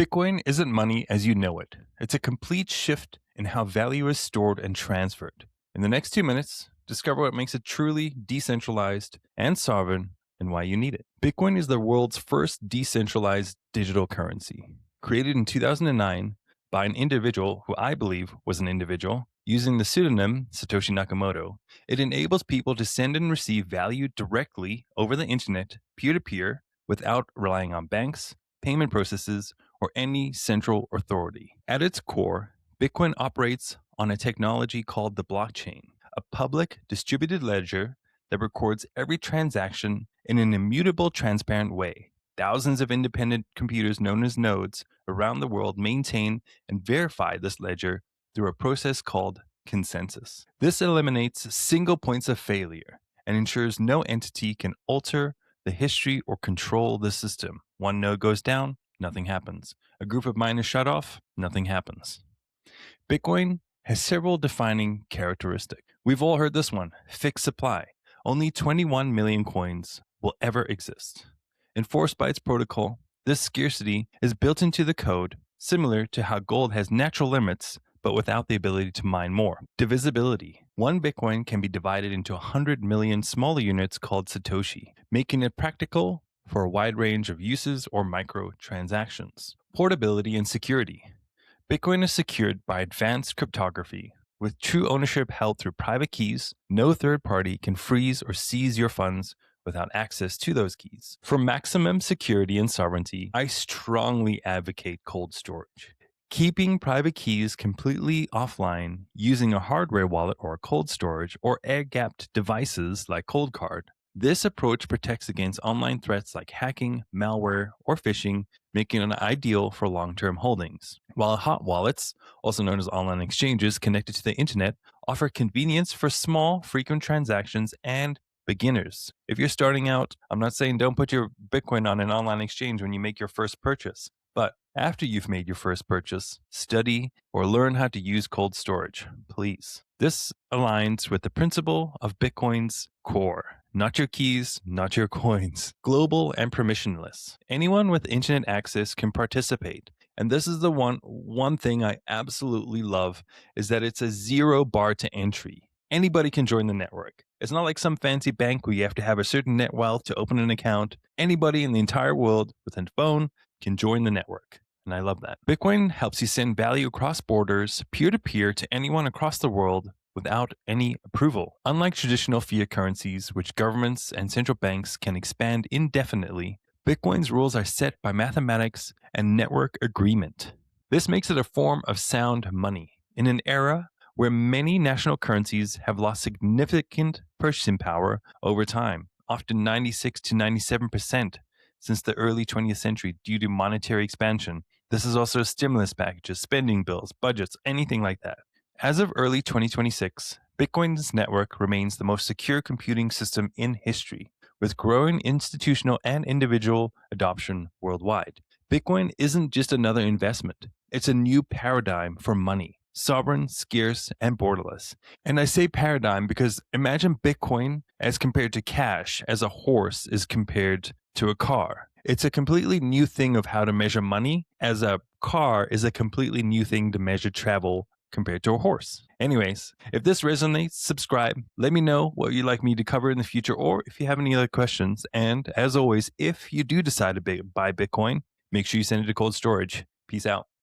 Bitcoin isn't money as you know it. It's a complete shift in how value is stored and transferred. In the next 2 minutes, discover what makes it truly decentralized and sovereign and why you need it. Bitcoin is the world's first decentralized digital currency. Created in 2009 by an individual who I believe was an individual, using the pseudonym Satoshi Nakamoto, it enables people to send and receive value directly over the internet, peer to peer, without relying on banks, payment processes, or any central authority. At its core, Bitcoin operates on a technology called the blockchain, a public distributed ledger that records every transaction in an immutable, transparent way. Thousands of independent computers known as nodes around the world maintain and verify this ledger through a process called consensus. This eliminates single points of failure and ensures no entity can alter the history or control the system. One node goes down, nothing happens. A group of miners shut off, nothing happens. Bitcoin has several defining characteristics. We've all heard this one: fixed supply. Only 21 million coins will ever exist. Enforced by its protocol, this scarcity is built into the code, similar to how gold has natural limits, but without the ability to mine more. Divisibility. One Bitcoin can be divided into 100 million smaller units called Satoshi, making it practical for a wide range of uses or microtransactions. Portability and security. Bitcoin is secured by advanced cryptography. With true ownership held through private keys, no third party can freeze or seize your funds without access to those keys. For maximum security and sovereignty, I strongly advocate cold storage. Keeping private keys completely offline using a hardware wallet or cold storage or air-gapped devices like Coldcard. This approach protects against online threats like hacking, malware, or phishing, making it ideal for long-term holdings. While hot wallets, also known as online exchanges connected to the internet, offer convenience for small, frequent transactions and beginners. If you're starting out, I'm not saying don't put your Bitcoin on an online exchange when you make your first purchase, but after you've made your first purchase, study or learn how to use cold storage, please. This aligns with the principle of Bitcoin's core. Not your keys, not your coins. Global and permissionless. Anyone with internet access can participate. And this is the one thing I absolutely love, is that it's a zero bar to entry. Anybody can join the network. It's not like some fancy bank where you have to have a certain net wealth to open an account. Anybody in the entire world with a phone can join the network. And I love that. Bitcoin helps you send value across borders, peer-to-peer, to anyone across the world without any approval. Unlike traditional fiat currencies, which governments and central banks can expand indefinitely, Bitcoin's rules are set by mathematics and network agreement. This makes it a form of sound money. In an era where many national currencies have lost significant purchasing power over time, often 96 to 97% since the early 20th century due to monetary expansion. This is also stimulus packages, spending bills, budgets, anything like that. As of early 2026, Bitcoin's network remains the most secure computing system in history, with growing institutional and individual adoption worldwide. Bitcoin isn't just another investment, it's a new paradigm for money. Sovereign, scarce, and borderless. And I say paradigm because imagine Bitcoin as compared to cash, as a horse is compared to a car. It's a completely new thing of how to measure money, as a car is a completely new thing to measure travel compared to a horse. Anyways, if this resonates, subscribe. Let me know what you'd like me to cover in the future, or if you have any other questions. And as always, if you do decide to buy Bitcoin, make sure you send it to cold storage. Peace out.